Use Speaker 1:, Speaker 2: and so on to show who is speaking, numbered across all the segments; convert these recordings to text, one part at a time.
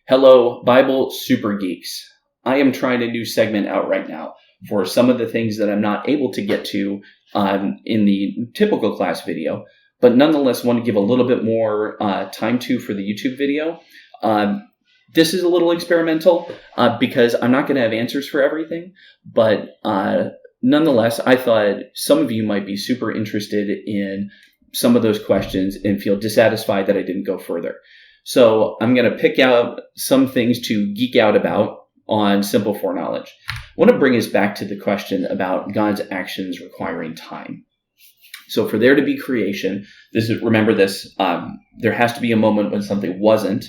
Speaker 1: Hello, Bible Super Geeks. I am trying a new segment out right now for some of the things that I'm not able to get to in the typical class video, but nonetheless want to give a little bit more time to for the YouTube video. This is a little experimental because I'm not going to have answers for everything, but nonetheless, I thought some of you might be super interested in some of those questions and feel dissatisfied that I didn't go further. So I'm going to pick out some things to geek out about on Simple Foreknowledge. I want to bring us back to the question about God's actions requiring time. So for there to be creation, remember this, there has to be a moment when something wasn't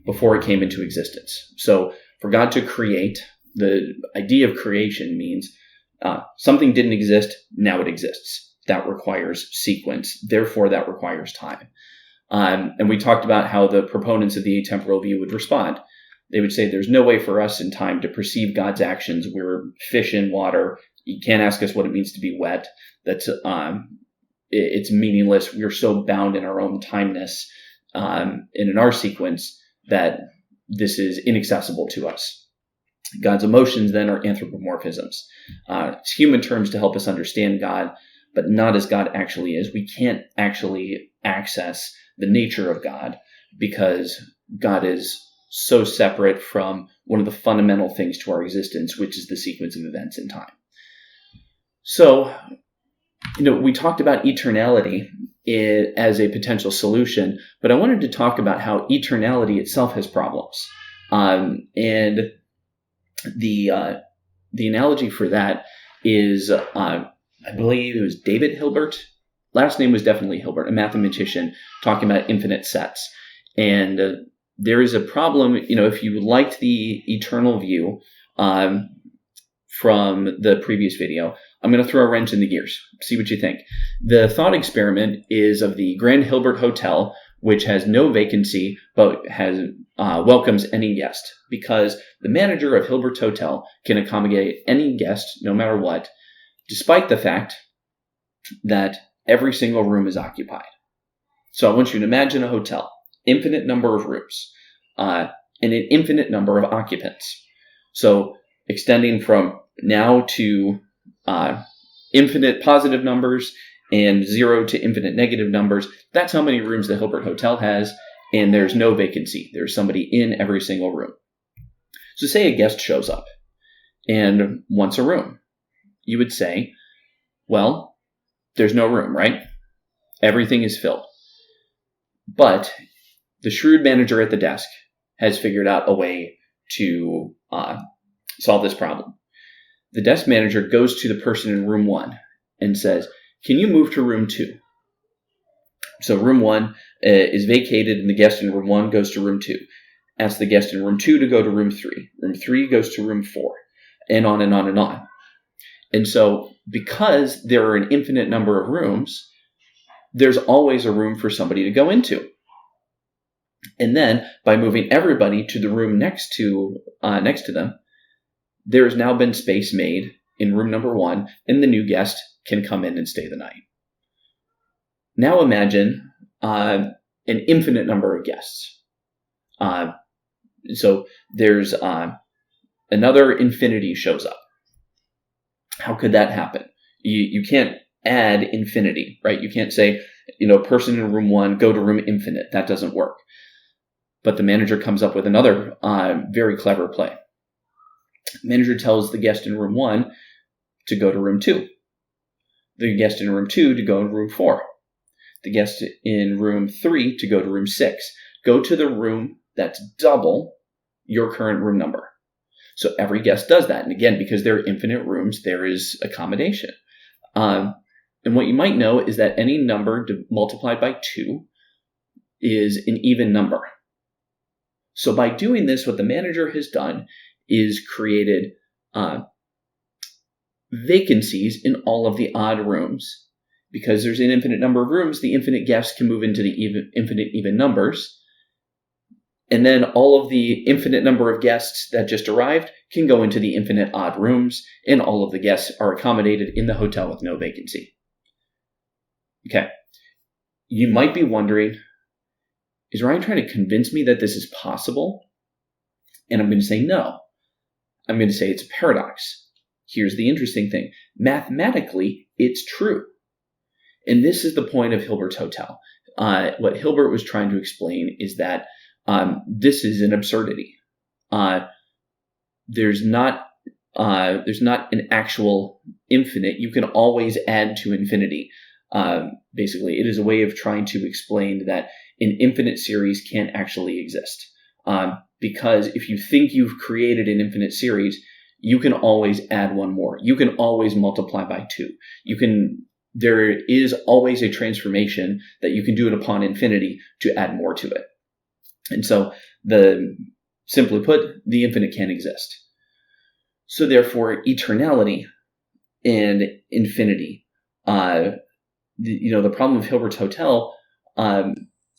Speaker 1: before it came into existence. So for God to create, the idea of creation means something didn't exist, now it exists. That requires sequence. Therefore, that requires time. And we talked about how the proponents of the atemporal view would respond. They would say there's no way for us in time to perceive God's actions. We're fish in water. You can't ask us what it means to be wet. That's it's meaningless. We're so bound in our own timeness and in our sequence that this is inaccessible to us. God's emotions then are anthropomorphisms. It's human terms to help us understand God, but not as God actually is. We can't actually access the nature of God because God is so separate from one of the fundamental things to our existence, which is the sequence of events in time. So, we talked about eternality as a potential solution, but I wanted to talk about how eternality itself has problems. And the analogy for that is, I believe it was David Hilbert. Last name was definitely Hilbert, a mathematician talking about infinite sets. And there is a problem, if you liked the eternal view from the previous video, I'm going to throw a wrench in the gears, see what you think. The thought experiment is of the Grand Hilbert Hotel, which has no vacancy, but has welcomes any guest, because the manager of Hilbert's Hotel can accommodate any guest, no matter what, despite the fact that every single room is occupied. So I want you to imagine a hotel, infinite number of rooms, and an infinite number of occupants. So extending from now to infinite positive numbers and 0 to infinite negative numbers, that's how many rooms the Hilbert Hotel has, and there's no vacancy. There's somebody in every single room. So say a guest shows up and wants a room. You would say, well, there's no room, right? Everything is filled. But the shrewd manager at the desk has figured out a way to solve this problem. The desk manager goes to the person in room 1 and says, can you move to room 2? So room 1 is vacated and the guest in room 1 goes to room 2. Asks the guest in room 2 to go to room 3. Room 3 goes to room 4. And on and on and on. And so because there are an infinite number of rooms, there's always a room for somebody to go into. And then by moving everybody to the room next to them, there has now been space made in room number 1, and the new guest can come in and stay the night. Now imagine an infinite number of guests. So there's another infinity shows up. How could that happen? You can't add infinity, right? You can't say, person in room 1, go to room infinite. That doesn't work. But the manager comes up with another very clever play. The manager tells the guest in room 1 to go to room 2. The guest in room 2 to go to room 4. The guest in room 3 to go to room 6. Go to the room that's double your current room number. So every guest does that. And again, because there are infinite rooms, there is accommodation. And what you might know is that any number multiplied by 2 is an even number. So by doing this, what the manager has done is created vacancies in all of the odd rooms. Because there's an infinite number of rooms, the infinite guests can move into the infinite even numbers. And then all of the infinite number of guests that just arrived can go into the infinite odd rooms, and all of the guests are accommodated in the hotel with no vacancy. Okay. You might be wondering, is Ryan trying to convince me that this is possible? And I'm going to say no. I'm going to say it's a paradox. Here's the interesting thing. Mathematically, it's true. And this is the point of Hilbert's hotel. What Hilbert was trying to explain is that this is an absurdity. There's not an actual infinite. You can always add to infinity. Basically, it is a way of trying to explain that an infinite series can't actually exist. Because if you think you've created an infinite series, you can always add one more. You can always multiply by 2. There is always a transformation that you can do it upon infinity to add more to it. And so, simply put, the infinite can't exist. So therefore, eternality and infinity, the problem of Hilbert's hotel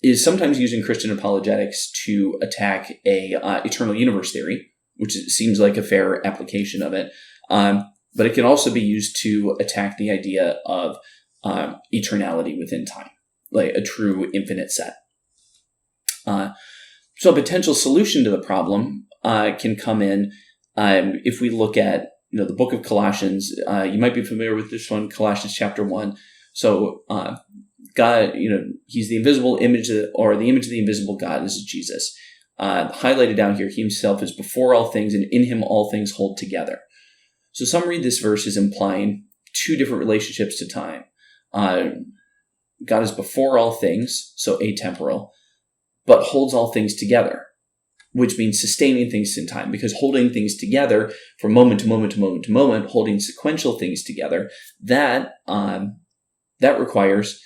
Speaker 1: is sometimes using Christian apologetics to attack a eternal universe theory, which seems like a fair application of it. But it can also be used to attack the idea of eternality within time, like a true infinite set. So a potential solution to the problem can come in if we look at the book of Colossians. You might be familiar with this one, Colossians chapter 1. So God, he's the invisible image, or the image of the invisible God. This is Jesus. Highlighted down here, he himself is before all things, and in him all things hold together. So some read this verse as implying 2 different relationships to time. God is before all things, so atemporal, but holds all things together, which means sustaining things in time, because holding things together from moment to moment to moment to moment, holding sequential things together, that requires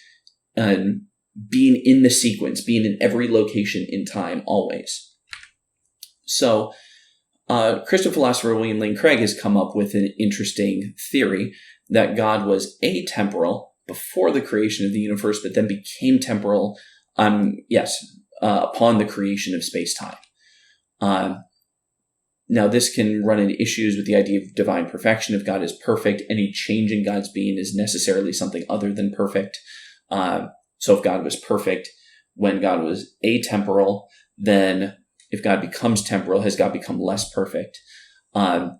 Speaker 1: being in the sequence, being in every location in time always. So Christian philosopher William Lane Craig has come up with an interesting theory that God was atemporal before the creation of the universe, but then became temporal, upon the creation of space-time. Now, this can run into issues with the idea of divine perfection. If God is perfect, any change in God's being is necessarily something other than perfect. So if God was perfect when God was atemporal, then if God becomes temporal, has God become less perfect? And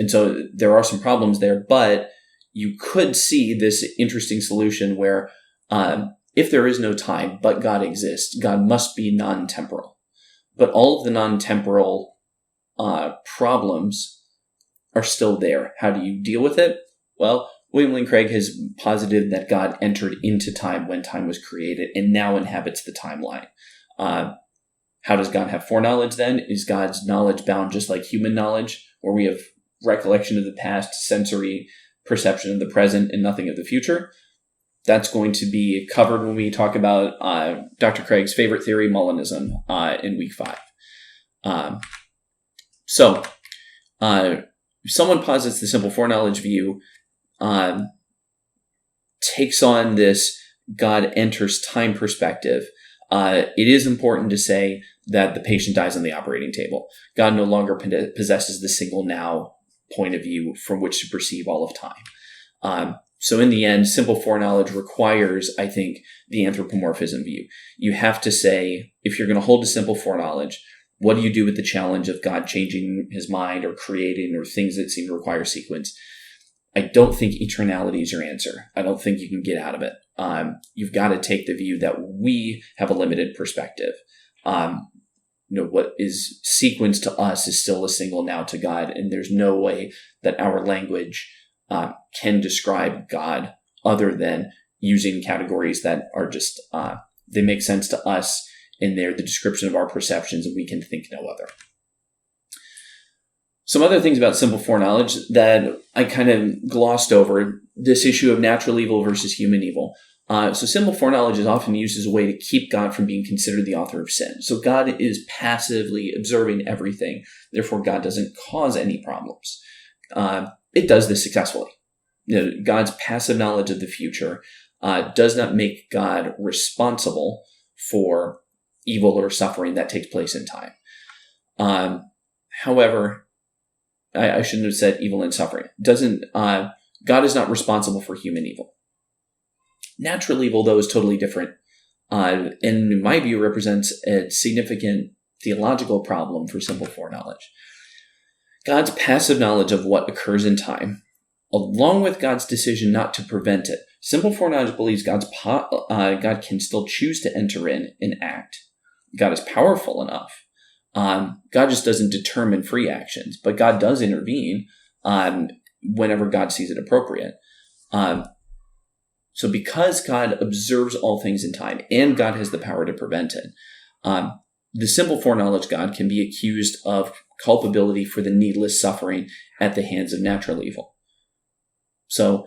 Speaker 1: so there are some problems there, but you could see this interesting solution where if there is no time, but God exists, God must be non-temporal. But all of the non-temporal problems are still there. How do you deal with it? Well, William Lane Craig has posited that God entered into time when time was created and now inhabits the timeline. How does God have foreknowledge then? Is God's knowledge bound just like human knowledge, where we have recollection of the past, sensory perception of the present, and nothing of the future? That's going to be covered when we talk about Dr. Craig's favorite theory, Molinism, in week 5. So if someone posits the simple foreknowledge view, takes on this God enters time perspective, it is important to say that the patient dies on the operating table. God no longer possesses the single now point of view from which to perceive all of time. So in the end, simple foreknowledge requires, I think, the anthropomorphism view. You have to say, if you're going to hold to simple foreknowledge, what do you do with the challenge of God changing his mind or creating or things that seem to require sequence? I don't think eternality is your answer. I don't think you can get out of it. You've got to take the view that we have a limited perspective. What is sequence to us is still a single now to God, and there's no way that our language can describe God other than using categories that are just, they make sense to us, and they're the description of our perceptions, and we can think no other. Some other things about simple foreknowledge that I kind of glossed over, this issue of natural evil versus human evil. So simple foreknowledge is often used as a way to keep God from being considered the author of sin. So God is passively observing everything. Therefore, God doesn't cause any problems. It does this successfully. God's passive knowledge of the future does not make God responsible for evil or suffering that takes place in time. However, I shouldn't have said evil and suffering. God is not responsible for human evil. Natural evil, though, is totally different, and in my view represents a significant theological problem for simple foreknowledge. God's passive knowledge of what occurs in time, along with God's decision not to prevent it. Simple foreknowledge believes God can still choose to enter in and act. God is powerful enough. God just doesn't determine free actions, but God does intervene whenever God sees it appropriate. So because God observes all things in time and God has the power to prevent it, the simple foreknowledge God can be accused of culpability for the needless suffering at the hands of natural evil. So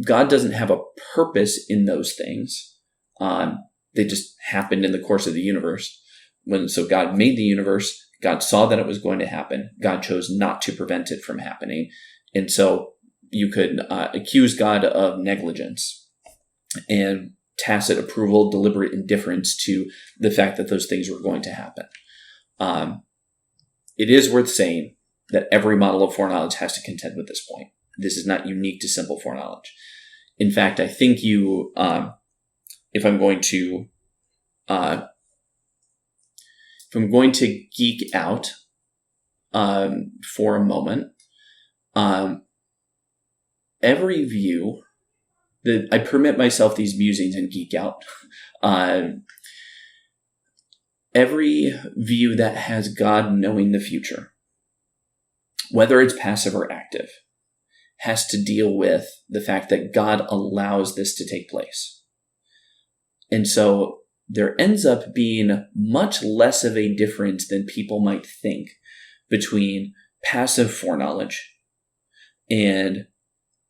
Speaker 1: God doesn't have a purpose in those things. They just happened in the course of the universe. So God made the universe. God saw that it was going to happen. God chose not to prevent it from happening. And so you could accuse God of negligence and tacit approval, deliberate indifference to the fact that those things were going to happen. It is worth saying that every model of foreknowledge has to contend with this point. This is not unique to simple foreknowledge. In fact, I think if I'm going to geek out for a moment, every view that I permit myself these musings and geek out, every view that has God knowing the future, whether it's passive or active, has to deal with the fact that God allows this to take place. And so there ends up being much less of a difference than people might think between passive foreknowledge and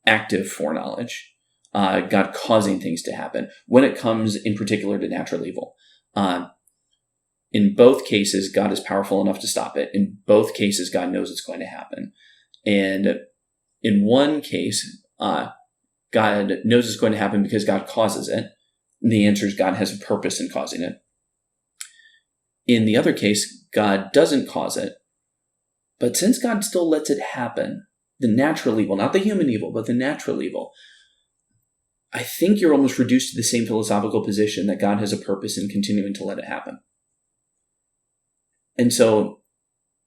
Speaker 1: active foreknowledge, God causing things to happen, when it comes in particular to natural evil. In both cases, God is powerful enough to stop it. In both cases, God knows it's going to happen. And in one case, God knows it's going to happen because God causes it. The answer is God has a purpose in causing it. In the other case, God doesn't cause it. But since God still lets it happen, the natural evil, not the human evil, but the natural evil, I think you're almost reduced to the same philosophical position that God has a purpose in continuing to let it happen. And so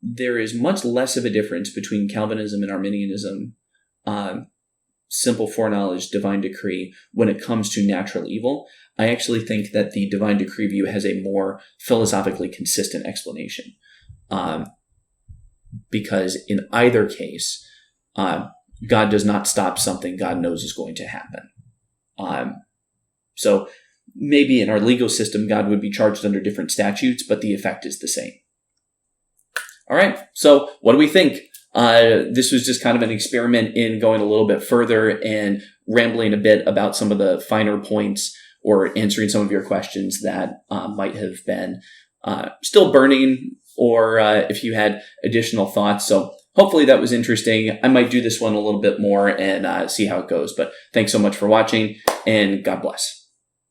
Speaker 1: there is much less of a difference between Calvinism and Arminianism, simple foreknowledge, divine decree, when it comes to natural evil. I actually think that the divine decree view has a more philosophically consistent explanation. Because in either case, God does not stop something God knows is going to happen. So maybe in our legal system, God would be charged under different statutes, but the effect is the same. All right. So what do we think? This was just kind of an experiment in going a little bit further and rambling a bit about some of the finer points or answering some of your questions that might have been still burning, or if you had additional thoughts. So hopefully that was interesting. I might do this one a little bit more and see how it goes. But thanks so much for watching, and God bless.